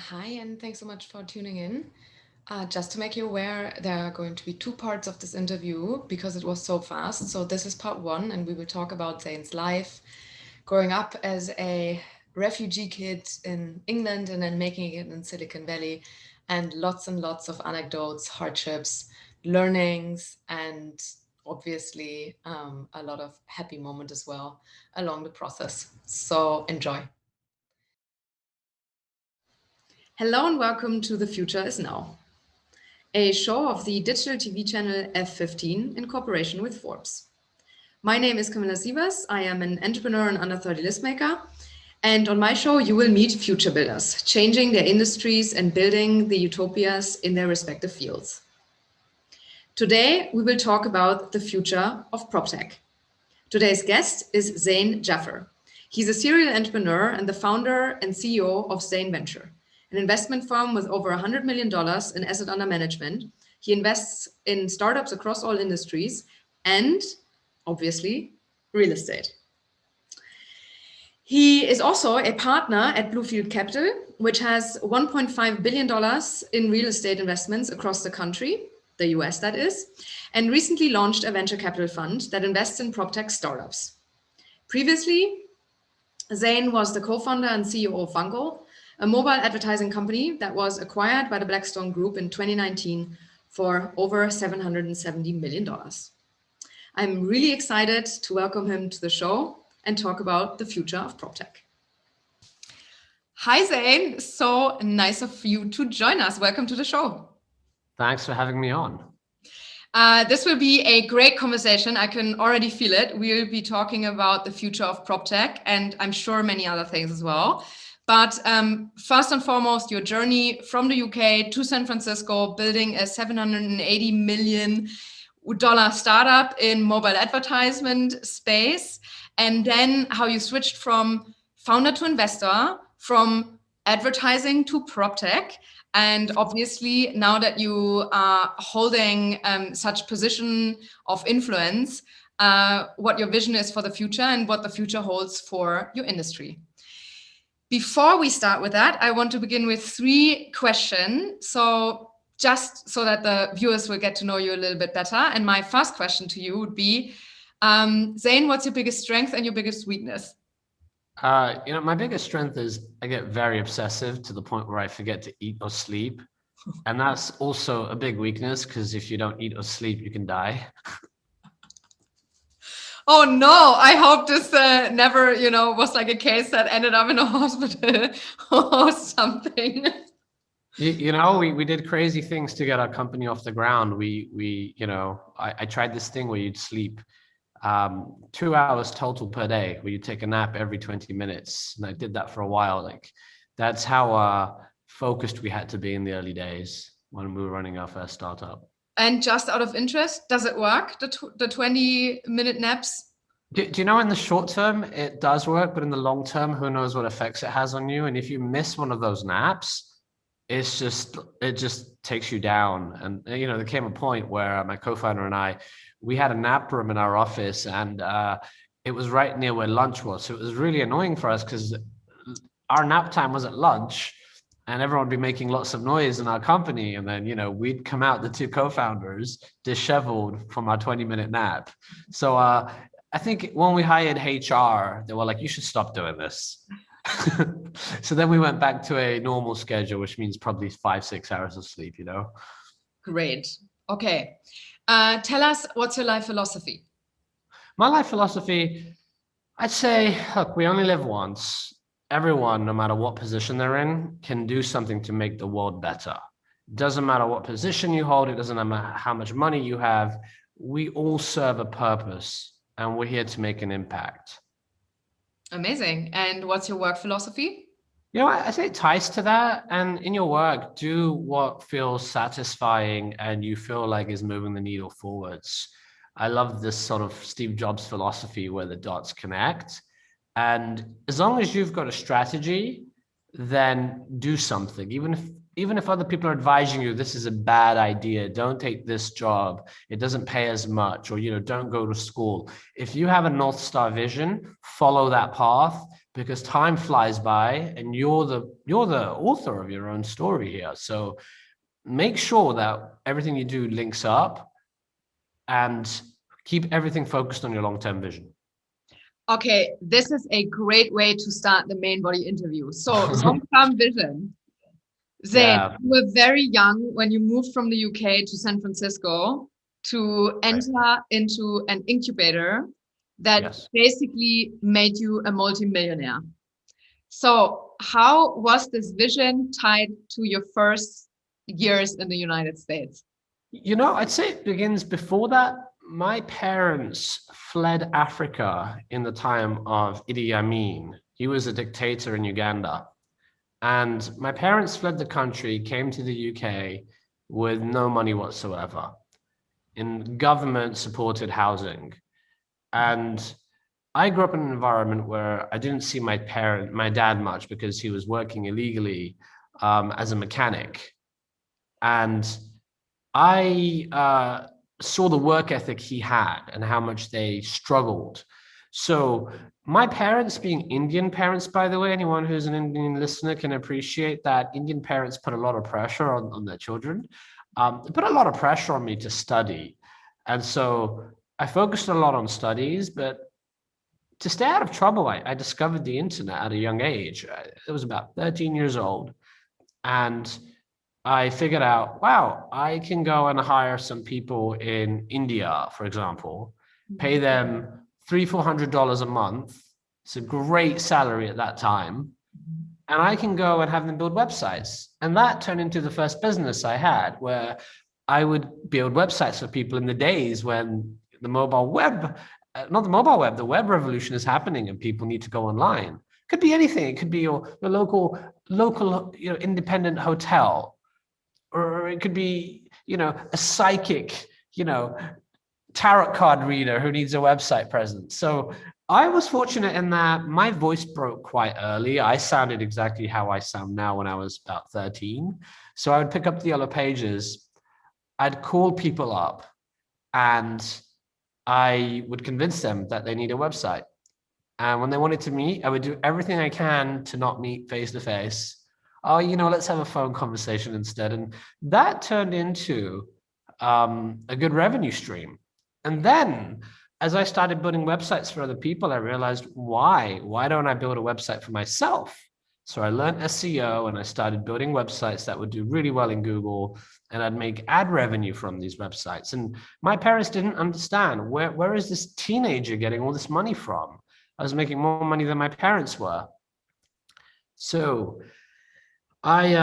Hi, and thanks so much for tuning in. Just to make you aware, there are going to be two parts of this interview because it was so fast. So, this is part one, and we will talk about Zane's life, growing up as a refugee kid in England and then making it in Silicon Valley, and lots of anecdotes, hardships, learnings, and obviously a lot of happy moment as well along the process. So, enjoy. Hello, and welcome to The Future is Now, a show of the digital TV channel F15 in cooperation with Forbes. My name is Camilla Sievers. I am an entrepreneur and under 30 list maker. And on my show, you will meet future builders, changing their industries and building the utopias in their respective fields. Today, we will talk about the future of PropTech. Today's guest is Zain Jaffer. He's a serial entrepreneur and the founder and CEO of Zain Venture, an investment firm with over $100 million in asset under management. He invests in startups across all industries and, obviously, real estate. He is also a partner at Bluefield Capital, which has $1.5 billion in real estate investments across the country, the US that is, and recently launched a venture capital fund that invests in PropTech startups. Previously, Zain was the co-founder and CEO of Vango, a mobile advertising company that was acquired by the Blackstone Group in 2019 for over $770 million. I'm really excited to welcome him to the show and talk about the future of PropTech. Hi, Zain. So nice of you to join us. Welcome to the show. Thanks for having me on. This will be a great conversation. I can already feel it. We'll be talking about the future of PropTech and I'm sure many other things as well. But first and foremost, your journey from the UK to San Francisco, building a $780 million startup in mobile advertisement space, and then how you switched from founder to investor, from advertising to PropTech. And obviously, now that you are holding such position of influence, what your vision is for the future and what the future holds for your industry. Before we start with that, I want to begin with three questions. So just so that the viewers will get to know you a little bit better. And my first question to you would be, Zain, what's your biggest strength and your biggest weakness? My biggest strength is I get very obsessive to the point where I forget to eat or sleep. And that's also a big weakness because if you don't eat or sleep, you can die. Oh no, I hope this never, was like a case that ended up in a hospital or something. We did crazy things to get our company off the ground. I tried this thing where you'd sleep 2 hours total per day, where you take a nap every 20 minutes. And I did that for a while. That's how focused we had to be in the early days when we were running our first startup. And just out of interest, does it work, the 20-minute naps? Do you know in the short term, it does work, but in the long term, who knows what effects it has on you? And if you miss one of those naps, it just takes you down. And, there came a point where my co-founder and we had a nap room in our office and it was right near where lunch was. So it was really annoying for us because our nap time was at lunch and everyone would be making lots of noise in our company. And then, we'd come out, the two co-founders, disheveled from our 20-minute nap. So I think when we hired HR, they were like, you should stop doing this. So then we went back to a normal schedule, which means probably 5-6 hours of sleep, Great. Okay. Tell us, what's your life philosophy? My life philosophy, I'd say, look, we only live once. Everyone, no matter what position they're in, can do something to make the world better. It doesn't matter what position you hold. It doesn't matter how much money you have. We all serve a purpose and we're here to make an impact. Amazing. And what's your work philosophy? I say it ties to that. And in your work, do what feels satisfying and you feel like is moving the needle forwards. I love this sort of Steve Jobs philosophy where the dots connect. And as long as you've got a strategy, then do something. Even if other people are advising you, this is a bad idea, don't take this job, it doesn't pay as much, or don't go to school. If you have a North Star vision, follow that path, because time flies by and you're the author of your own story here. So make sure that everything you do links up and keep everything focused on your long-term vision. Okay, this is a great way to start the main body interview. So long-term vision. Zain, Yeah. you were very young when you moved from the UK to San Francisco to enter into an incubator that Yes. basically made you a multimillionaire. So how was this vision tied to your first years in the United States? I'd say it begins before that. My parents fled Africa in the time of Idi Amin. He was a dictator in Uganda. And my parents fled the country, came to the UK with no money whatsoever in government supported housing. And I grew up in an environment where I didn't see my dad much because he was working illegally as a mechanic. And I saw the work ethic he had and how much they struggled. So my parents, being Indian parents, by the way, anyone who's an Indian listener can appreciate that Indian parents put a lot of pressure on their children. They put a lot of pressure on me to study. And so I focused a lot on studies, but to stay out of trouble, I discovered the internet at a young age. I was about 13 years old. And I figured out, wow, I can go and hire some people in India, for example, pay them $300-400 a month. It's a great salary at that time. And I can go and have them build websites. And that turned into the first business I had, where I would build websites for people in the days when the mobile web, not the mobile web, the web revolution is happening and people need to go online. It could be anything. It could be your local independent hotel, or it could be, a psychic, tarot card reader who needs a website presence. So I was fortunate in that my voice broke quite early. I sounded exactly how I sound now when I was about 13. So I would pick up the yellow pages. I'd call people up and I would convince them that they need a website. And when they wanted to meet, I would do everything I can to not meet face to face. Oh, let's have a phone conversation instead. And that turned into a good revenue stream. And then as I started building websites for other people, I realized, why don't I build a website for myself? So I learned SEO and I started building websites that would do really well in Google, and I'd make ad revenue from these websites. And my parents didn't understand, where is this teenager getting all this money from? I was making more money than my parents were. So I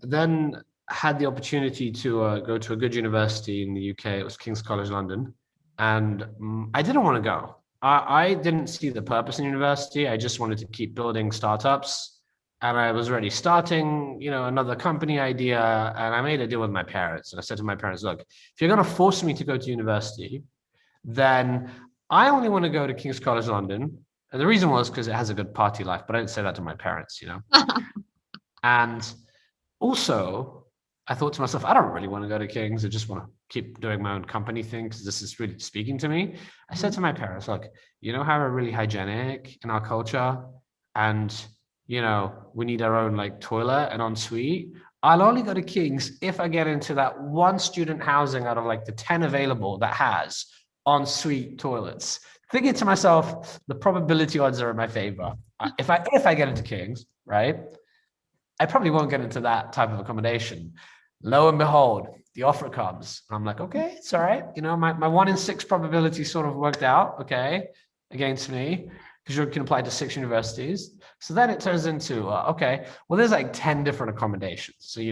then had the opportunity to go to a good university in the UK. It was King's College London. And I didn't want to go. I didn't see the purpose in university. I just wanted to keep building startups. And I was already starting, another company idea. And I made a deal with my parents. And I said to my parents, look, if you're going to force me to go to university, then I only want to go to King's College London. And the reason was because it has a good party life, but I didn't say that to my parents, And also, I thought to myself, I don't really want to go to King's. I just want to keep doing my own company thing because this is really speaking to me. I said to my parents, look, how we're really hygienic in our culture and, we need our own toilet and ensuite. I'll only go to King's if I get into that one student housing out of the 10 available that has ensuite toilets. Thinking to myself, the probability odds are in my favor. If I get into King's, right, I probably won't get into that type of accommodation. Lo and behold, the offer comes. I'm like, okay, it's all right. My 1 in 6 probability sort of worked out, okay, against me, because you can apply to 6 universities. So then it turns into, okay, well, there's 10 different accommodations. So,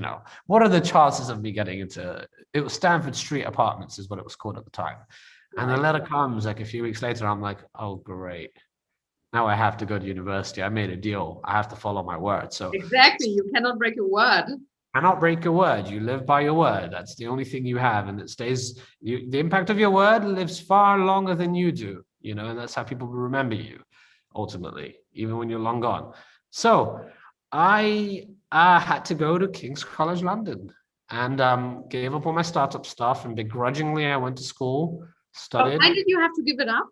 what are the chances of me getting into, it was Stanford Street Apartments is what it was called at the time. And the letter comes a few weeks later. I'm like, oh, great. Now I have to go to university. I made a deal. I have to follow my word. So exactly, you cannot break a word. Cannot break a word. You live by your word. That's the only thing you have, and it stays. The impact of your word lives far longer than you do. And that's how people will remember you, ultimately, even when you're long gone. So I had to go to King's College London and gave up all my startup stuff, and begrudgingly I went to school, studied. Why did you have to give it up?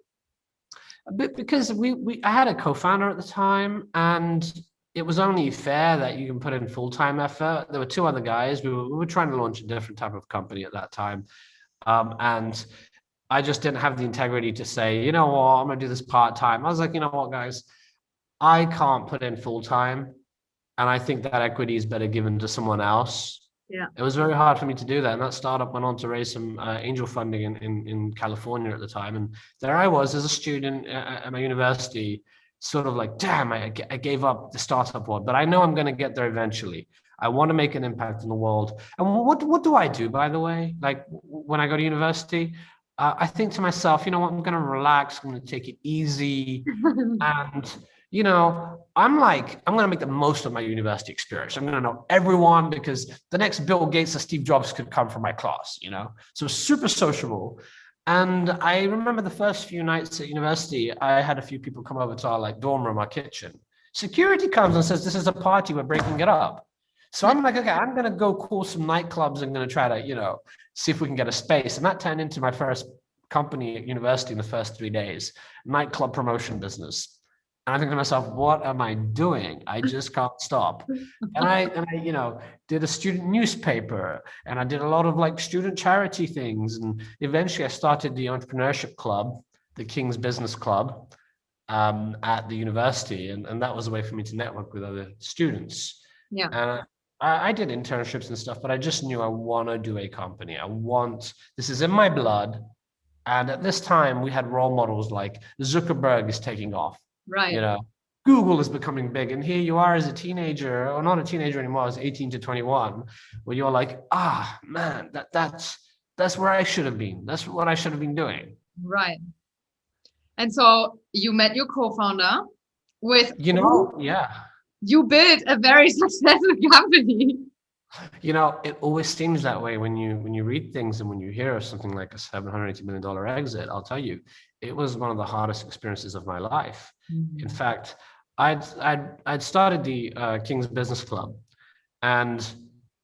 Because I had a co-founder at the time, and it was only fair that you can put in full-time effort. There were two other guys. We were trying to launch a different type of company at that time. And I just didn't have the integrity to say, you know what, I'm gonna do this part-time. I was like, you know what, guys, I can't put in full-time, and I think that equity is better given to someone else. Yeah. It was very hard for me to do that. And that startup went on to raise some angel funding in California at the time. And there I was as a student at my university, sort of like, damn, I gave up the startup world, but I know I'm going to get there eventually. I want to make an impact in the world. And what do I do, by the way? Like when I go to university, I think to myself, you know what, I'm going to relax. I'm going to take it easy. And you know, I'm going to make the most of my university experience. I'm going to know everyone, because the next Bill Gates or Steve Jobs could come from my class, you know? So super sociable. And I remember the first few nights at university, I had a few people come over to our like dorm room, our kitchen. Security comes and says, this is a party, we're breaking it up. So I'm like, okay, I'm going to go call some nightclubs and going to try to, you know, see if we can get a space. And that turned into my first company at university in the first 3 days, nightclub promotion business. And I think to myself, what am I doing? I just can't stop. And I, you know, did a student newspaper, and I did a lot of like student charity things. And eventually I started the entrepreneurship club, the King's Business Club, at the university. And that was a way for me to network with other students. Yeah. And I did internships and stuff, but I just knew I want to do a company. This is in my blood. And at this time we had role models like Zuckerberg is taking off. Right. You know, Google is becoming big, and here you are as a teenager, or not a teenager anymore, as 18 to 21, where you're like, man, that's where I should have been. That's what I should have been doing. Right. And so you met your co-founder with, you know, yeah. You built a very successful company. You know, it always seems that way when you read things, and when you hear of something like a $780 million exit. I'll tell you, it was one of the hardest experiences of my life. Mm-hmm. In fact, I'd started the King's Business Club, and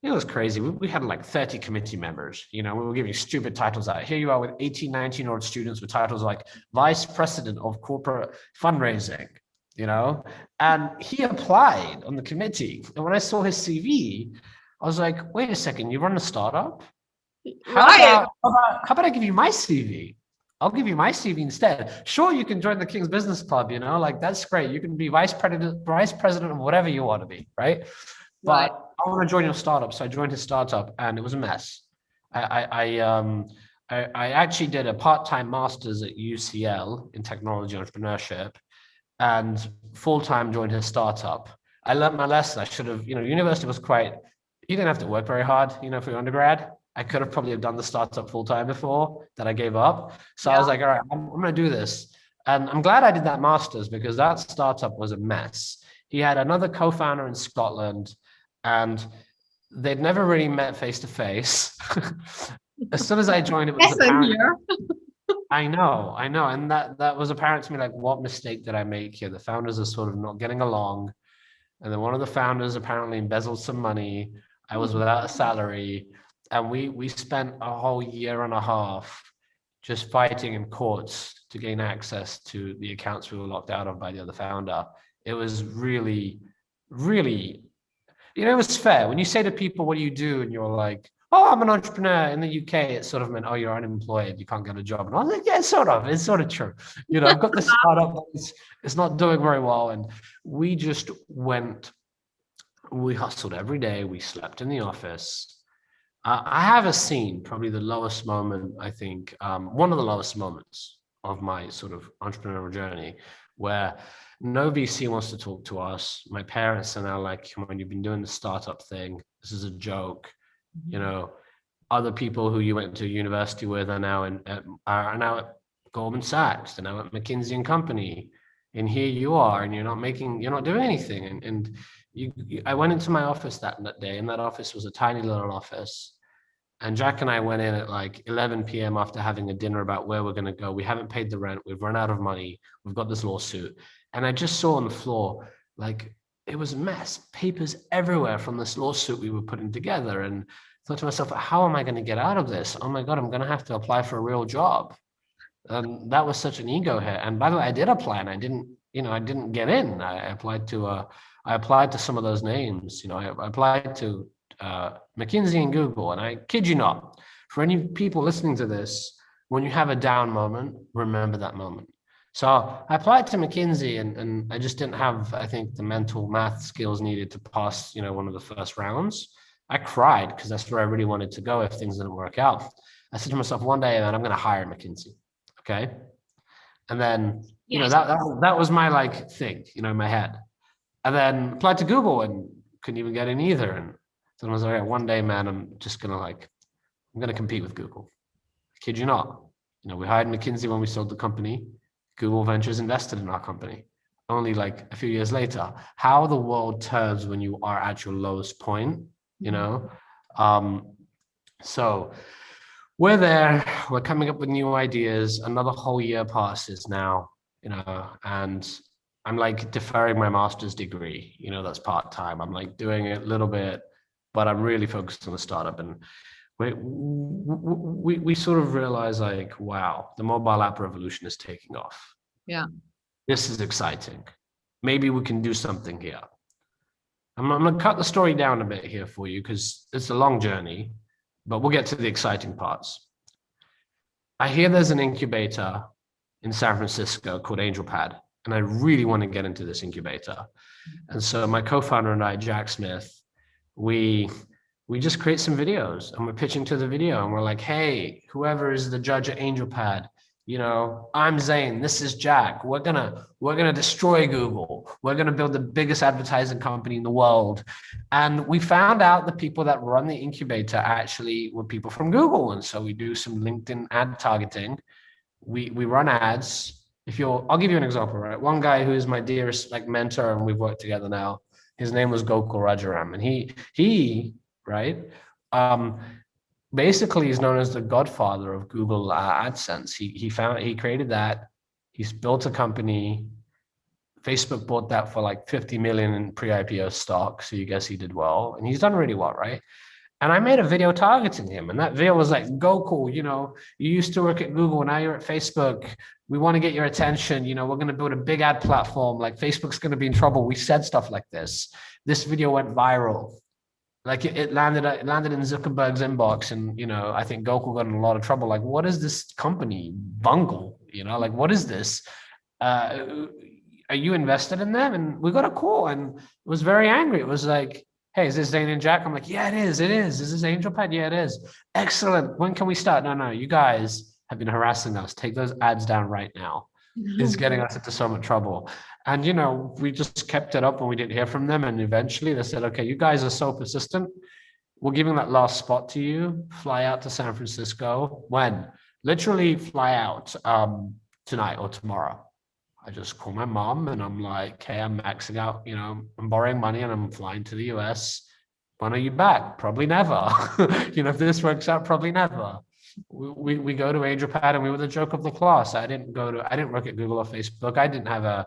it was crazy. We had like 30 committee members. You know, we were giving stupid titles out. Here you are with 18, 19-year-old students with titles like Vice President of Corporate Fundraising, you know, and he applied on the committee. And when I saw his CV, I was like, wait a second, you run a startup? How about I give you my CV? I'll give you my CV instead. Sure, you can join the King's Business Club, you know, like that's great. You can be vice president of whatever you want to be, right? But I want to join your startup. So I joined his startup, and it was a mess. I actually did a part-time master's at UCL in technology entrepreneurship, and full-time joined his startup. I learned my lesson. I should have, you know, university was you didn't have to work very hard, you know, for your undergrad. I could have probably done the startup full-time before that I gave up. So I was like, all right, I'm going to do this. And I'm glad I did that master's, because that startup was a mess. He had another co-founder in Scotland, and they'd never really met face to face. As soon as I joined, it was apparent. I know. And that was apparent to me, like, what mistake did I make here? The founders are sort of not getting along. And then one of the founders apparently embezzled some money. I was without a salary. And we spent a whole year and a half just fighting in courts to gain access to the accounts we were locked out of by the other founder. It was really, really, you know, it was fair. When you say to people, what do you do? And you're like, oh, I'm an entrepreneur. In the UK, it sort of meant, oh, you're unemployed, you can't get a job. And I was like, yeah, it's sort of true. You know, I've got this startup, it's not doing very well. And we hustled every day. We slept in the office. I have a scene, probably the lowest moment, I think, one of the lowest moments of my sort of entrepreneurial journey, where no VC wants to talk to us. My parents are now like, come on, you've been doing the startup thing. This is a joke. You know, other people who you went to university with are now at Goldman Sachs. They're now at McKinsey and Company. And here you are, and you're not doing anything. And I went into my office that day, and that office was a tiny little office. And Jack and I went in at like 11 p.m. after having a dinner about where we're going to go. We haven't paid the rent. We've run out of money. We've got this lawsuit. And I just saw on the floor, like, it was a mess, papers everywhere from this lawsuit we were putting together. And I thought to myself, how am I going to get out of this? Oh my God, I'm going to have to apply for a real job. And that was such an ego hit. And by the way, I did apply and I didn't get in. I applied to some of those names. I applied to McKinsey and Google. And I kid you not, for any people listening to this, when you have a down moment, remember that moment. So I applied to McKinsey and I just didn't have, I think, the mental math skills needed to pass, one of the first rounds. I cried because that's where I really wanted to go if things didn't work out. I said to myself, one day, man, I'm going to hire McKinsey. Okay. And then, that was my like thing, in my head. And then applied to Google and couldn't even get in either. And so I was like, one day, man, I'm going to compete with Google. I kid you not. We hired McKinsey when we sold the company. Google Ventures invested in our company only like a few years later. How the world turns when you are at your lowest point, So we're there, we're coming up with new ideas. Another whole year passes now, and I'm like deferring my master's degree, that's part-time. I'm like doing it a little bit, but I'm really focused on the startup. And we sort of realize like, wow, the mobile app revolution is taking off. Yeah. This is exciting. Maybe we can do something here. I'm going to cut the story down a bit here for you because it's a long journey, but we'll get to the exciting parts. I hear there's an incubator in San Francisco called AngelPad, and I really want to get into this incubator. And so my co-founder and I, Jack Smith, we just create some videos and we're pitching to the video and we're like, hey, whoever is the judge at AngelPad, I'm Zain, this is Jack. We're gonna destroy Google. We're gonna build the biggest advertising company in the world. And we found out the people that run the incubator actually were people from Google. And so we do some LinkedIn ad targeting. We run ads. I'll give you an example, right? One guy who is my dearest like mentor and we've worked together now, his name was Gokul Rajaram. And he right? Basically, he's known as the godfather of Google AdSense. He created that. He's built a company. Facebook bought that for like 50 million in pre-IPO stock. So you guess he did well. And he's done really well, right? And I made a video targeting him. And that video was like, Gokul, you used to work at Google. Now you're at Facebook. We want to get your attention. We're going to build a big ad platform. Like Facebook's going to be in trouble. We said stuff like this. This video went viral. Like it landed in Zuckerberg's inbox, and I think Gokul got in a lot of trouble. Like, what is this company, Bungle? Like, what is this? Are you invested in them? And we got a call, and it was very angry. It was like, hey, is this Zain and Jack? I'm like, yeah, it is. It is. Is this AngelPad? Yeah, it is. Excellent. When can we start? No, you guys have been harassing us. Take those ads down right now. It's getting us into so much trouble. And, we just kept it up and we didn't hear from them. And eventually they said, okay, you guys are so persistent. We're giving that last spot to you. Fly out to San Francisco. When? Literally fly out tonight or tomorrow. I just call my mom and I'm like, hey, I'm maxing out, I'm borrowing money and I'm flying to the US. When are you back? Probably never. If this works out, probably never. We go to AngelPad and we were the joke of the class. I didn't work at Google or Facebook. I didn't have a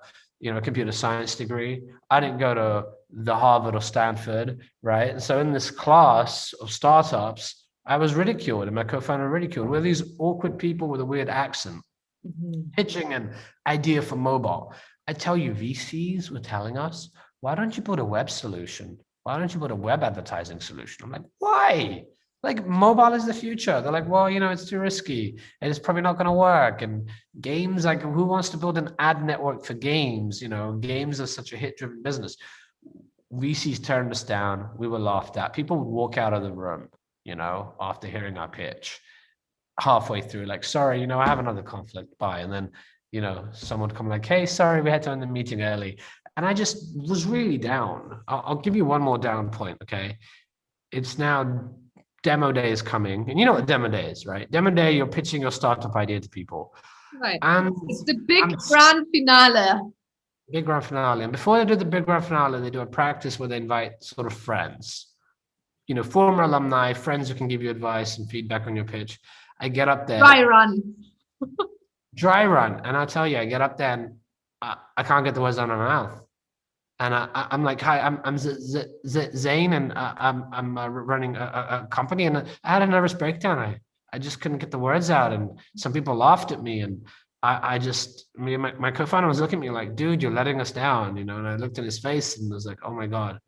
computer science degree. I didn't go to the Harvard or Stanford, right? And so in this class of startups, I was ridiculed and my co-founder ridiculed. We're these awkward people with a weird accent, pitching an idea for mobile. I tell you, VCs were telling us, why don't you build a web solution? Why don't you build a web advertising solution? I'm like, why? Like mobile is the future. They're like, well, it's too risky and it's probably not going to work. And games, like who wants to build an ad network for games? Games are such a hit-driven business. VCs turned us down. We were laughed at. People would walk out of the room, after hearing our pitch halfway through, like, sorry, I have another conflict. Bye. And then, someone would come like, hey, sorry, we had to end the meeting early. And I just was really down. I'll give you one more down point. Okay. It's now demo day is coming. And you know what demo day is, right? Demo day, you're pitching your startup idea to people. Right. And it's the big grand finale. Big grand finale. And before they do the big grand finale, they do a practice where they invite sort of friends, former alumni, friends who can give you advice and feedback on your pitch. I get up there. Dry run. Dry run. And I'll tell you, I get up there and I can't get the words out of my mouth. And I'm like, hi, I'm Zain, and I'm running a company. And I had a nervous breakdown. I just couldn't get the words out, and some people laughed at me, and me and my co-founder was looking at me like, dude, you're letting us down, you know. And I looked in his face and was like, oh my God.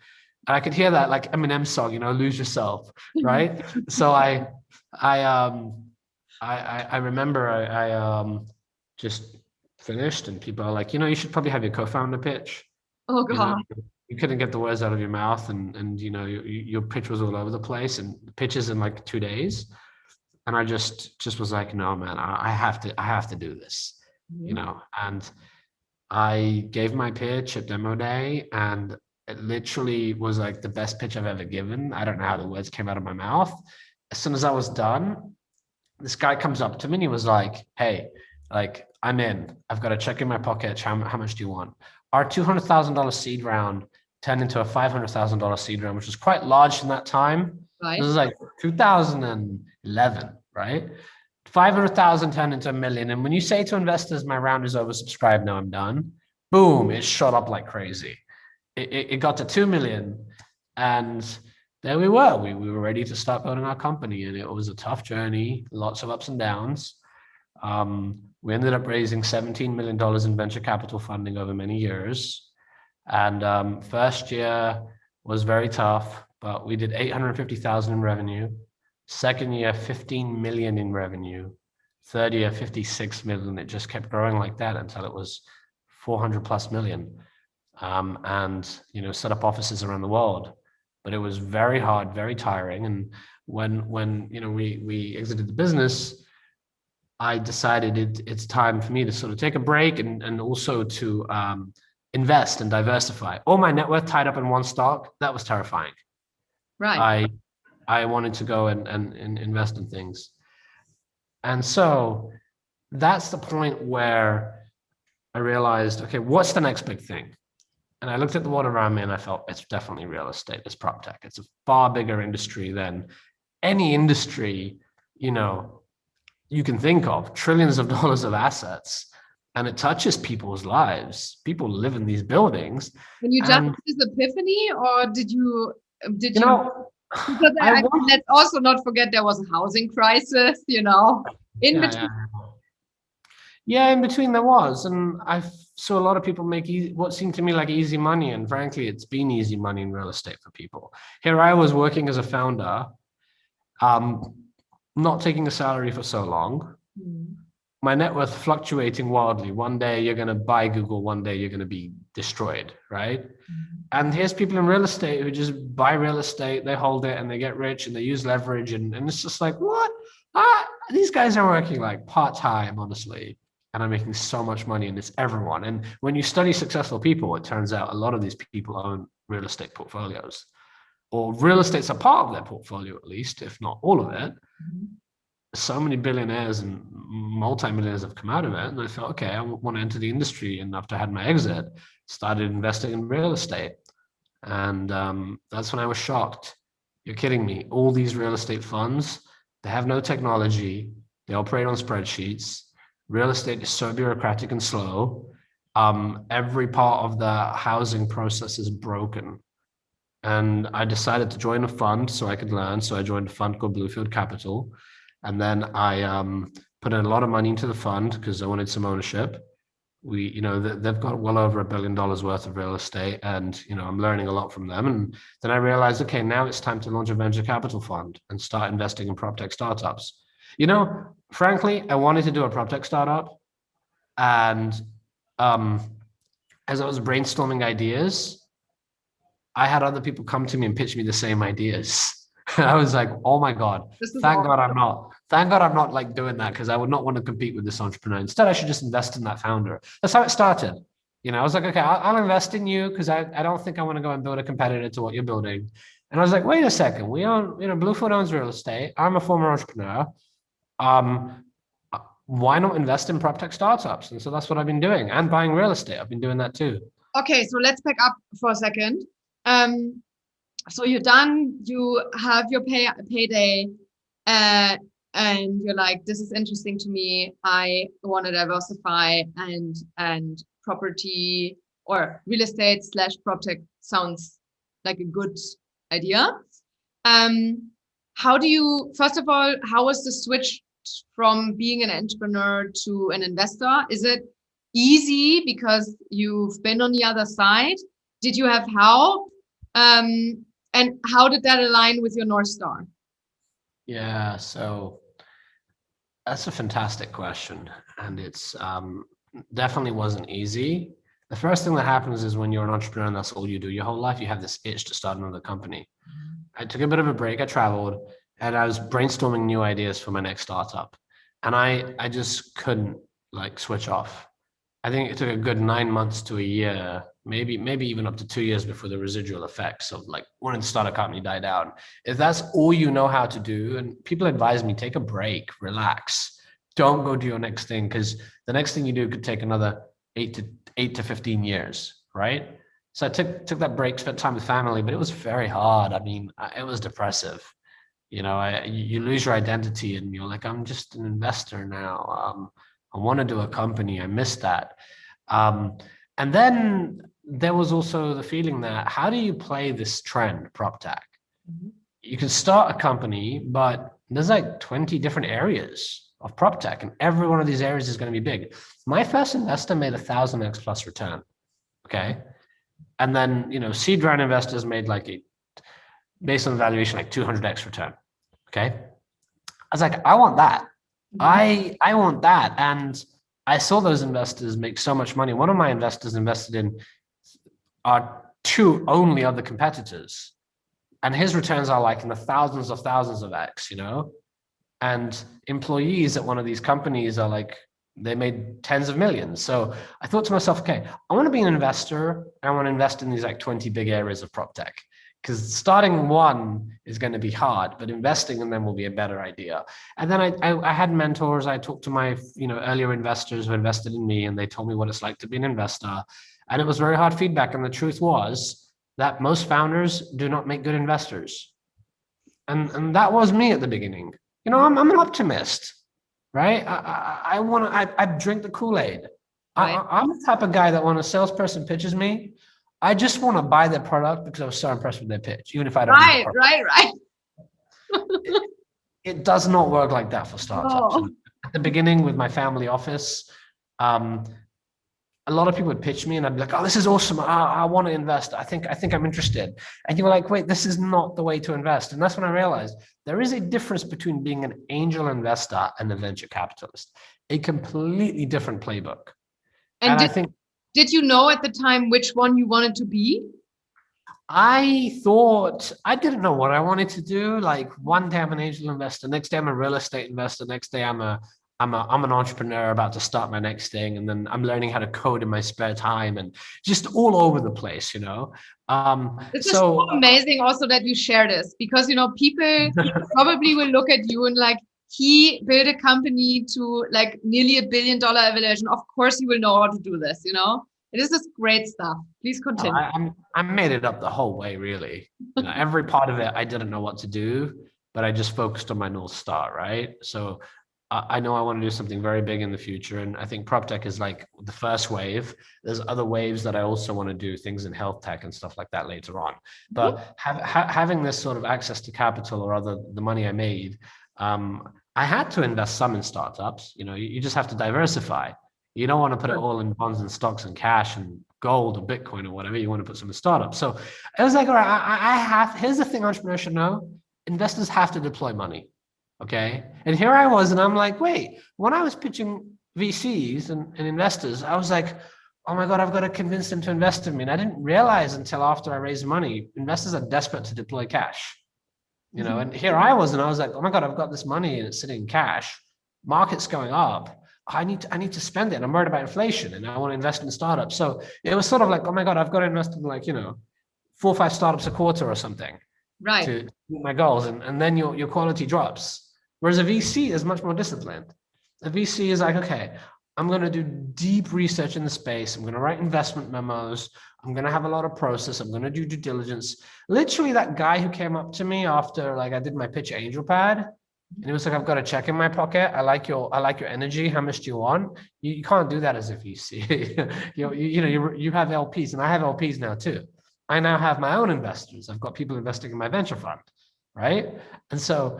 And I could hear that like Eminem song, you know, lose yourself, right? So I remember I just finished, and people are like, you know, you should probably have your co-founder pitch. Oh You know, God. you couldn't get the words out of your mouth, and you know, your pitch was all over the place, and pitches in like 2 days. And I just was like, no, man, I have to do this, you know. And I gave my pitch at demo day, and it literally was like the best pitch I've ever given. I don't know how the words came out of my mouth. As soon as I was done, this guy comes up to me and he was like, hey, like, I'm in. I've got a check in my pocket. How much do you want? Our $200,000 seed round turned into a $500,000 seed round, which was quite large in that time. Right. This was like 2011, right? 500,000 turned into $1 million. And when you say to investors, my round is oversubscribed, now I'm done, boom, it shot up like crazy. It got to 2 million. And there we were. We were ready to start building our company. And it was a tough journey, lots of ups and downs. We ended up raising $17 million in venture capital funding over many years. And first year was very tough, but we did 850,000 in revenue. Second year, 15 million in revenue. Third year, 56 million. It just kept growing like that until it was 400 plus million. And, you know, set up offices around the world. But it was very hard, very tiring. And when you know, we exited the business, I decided it's time for me to sort of take a break and also to invest and diversify. All my net worth tied up in one stock, that was terrifying. Right. I wanted to go and invest in things. And so that's the point where I realized, okay, what's the next big thing? And I looked at the world around me and I felt it's definitely real estate, it's prop tech. It's a far bigger industry than any industry, you know, you can think of, trillions of dollars of assets, and it touches people's lives. People live in these buildings. When you just had this epiphany, or did you You know, because let's also not forget there was a housing crisis, you know, in between. Yeah, in between there was. And I saw a lot of people make what seemed to me like easy money. And frankly, it's been easy money in real estate for people. Here I was working as a founder, not taking a salary for so long. My net worth fluctuating wildly. One day you're going to buy Google, one day you're going to be destroyed, right? And here's people in real estate who just buy real estate, they hold it and they get rich and they use leverage. And it's just like, what? These guys are working like part-time, honestly. And I'm making so much money, and it's everyone. And when you study successful people, it turns out a lot of these people own real estate portfolios, or real estate's a part of their portfolio, at least, if not all of it. So many billionaires and multimillionaires have come out of it. And I thought, okay, I want to enter the industry. And after I had my exit, started investing in real estate. And that's when I was shocked. You're kidding me. All these real estate funds, they have no technology. They operate on spreadsheets. Real estate is so bureaucratic and slow. Every part of the housing process is broken. And I decided to join a fund so I could learn. So I joined a fund called Bluefield Capital. And then I put in a lot of money into the fund because I wanted some ownership. You know, they've got well over $1 billion worth of real estate, and you know, I'm learning a lot from them. And then I realized, okay, now it's time to launch a venture capital fund and start investing in prop tech startups. You know, frankly, I wanted to do a prop tech startup, and as I was brainstorming ideas, I had other people come to me and pitch me the same ideas. I was like, oh my God, thank God I'm not like doing that, because I would not want to compete with this entrepreneur. Instead, I should just invest in that founder. That's how it started. You know, I was like, okay, I'll invest in you because I don't think I want to go and build a competitor to what you're building. And I was like, wait a second, we own, you know, Bluefield owns real estate. I'm a former entrepreneur. Why not invest in prop tech startups? And so that's what I've been doing, and buying real estate. I've been doing that too. Okay, so let's back up for a second. So you're done, you have your payday, and you're like, this is interesting to me. I want to diversify, and property or real estate / prop tech sounds like a good idea. how do you, first of all, how was the switch from being an entrepreneur to an investor? Is it easy because you've been on the other side? Did you have help? And how did that align with your North Star? Yeah, so that's a fantastic question, and it's definitely wasn't easy. The first thing that happens is when you're an entrepreneur and that's all you do your whole life, you have this itch to start another company. I took a bit of a break. I traveled and I was brainstorming new ideas for my next startup, and I just couldn't like switch off. I think it took a good 9 months to a year, maybe even up to 2 years before the residual effects of like wanting to start a company die down. If that's all you know how to do, and people advise me, take a break, relax, don't go do your next thing, because the next thing you do could take another 8 to 15 years, right? So I took that break, spent time with family, but it was very hard. I mean, it was depressive. You lose your identity, and you're like, I'm just an investor now. I want to do a company. I miss that. And then there was also the feeling that how do you play this trend, prop tech? You can start a company, but there's like 20 different areas of prop tech, and every one of these areas is going to be big. My first investor made 1,000x plus return. Okay. And then, seed round investors made based on the valuation, like 200x return. Okay. I was like, I want that. I want that. And I saw those investors make so much money. One of my investors invested in our two only other competitors, and his returns are like in the thousands of X, and employees at one of these companies are like, they made tens of millions. So I thought to myself, okay, I want to be an investor. I want to invest in these like 20 big areas of prop tech, because starting one is going to be hard, but investing in them will be a better idea. And then I had mentors. I talked to my earlier investors who invested in me, and they told me what it's like to be an investor. And it was very hard feedback. And the truth was that most founders do not make good investors. And that was me at the beginning. I'm an optimist, right? I drink the Kool-Aid. Right. I'm the type of guy that when a salesperson pitches me, I just want to buy their product because I was so impressed with their pitch, even if I don't need the product. Right. It does not work like that for startups. No. At the beginning with my family office, a lot of people would pitch me and I'd be like, oh, this is awesome. I want to invest. I think I'm interested. And you were like, wait, this is not the way to invest. And that's when I realized there is a difference between being an angel investor and a venture capitalist, a completely different playbook. And did you know at the time which one you wanted to be? I thought, I didn't know what I wanted to do. Like one day I'm an angel investor, next day I'm a real estate investor, next day I'm an entrepreneur about to start my next thing, and then I'm learning how to code in my spare time, and just all over the place, This is so amazing also that you share this, because people probably will look at you and like, he built a company to like nearly $1 billion valuation. Of course he will know how to do this. This is great stuff. Please continue. I made it up the whole way, really. Every part of it I didn't know what to do, but I just focused on my North Star, right? So I know I want to do something very big in the future. And I think prop tech is like the first wave. There's other waves that I also want to do, things in health tech and stuff like that later on. But having this sort of access to capital or the money I made, I had to invest some in startups. You just have to diversify. You don't want to put it all in bonds and stocks and cash and gold or Bitcoin or whatever. You want to put some in startups. So I was like, all right, here's the thing entrepreneurs should know. Investors have to deploy money. Okay. And here I was, and I'm like, wait, when I was pitching VCs and investors, I was like, oh my God, I've got to convince them to invest in me. And I didn't realize until after I raised money, investors are desperate to deploy cash, and here I was, and I was like, oh my God, I've got this money and it's sitting in cash. Market's going up. I need to spend it. And I'm worried about inflation and I want to invest in startups. So it was sort of like, oh my God, I've got to invest in 4 or 5 startups a quarter or something. Right. To meet my goals. And then your quality drops. Whereas a VC is much more disciplined. A VC is like, okay, I'm going to do deep research in the space. I'm going to write investment memos. I'm going to have a lot of process. I'm going to do due diligence. Literally that guy who came up to me after I did my pitch at Angel Pad, and he was like, I've got a check in my pocket. I like your energy. How much do you want? You can't do that as a VC. you have LPs, and I have LPs now too. I now have my own investors. I've got people investing in my venture fund. right? And so,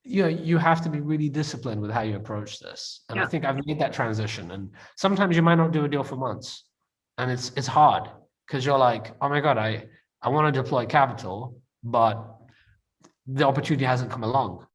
you have to be really disciplined with how you approach this. And I think I've made that transition. And sometimes you might not do a deal for months, and it's hard because you're like, oh my God, I want to deploy capital, but the opportunity hasn't come along.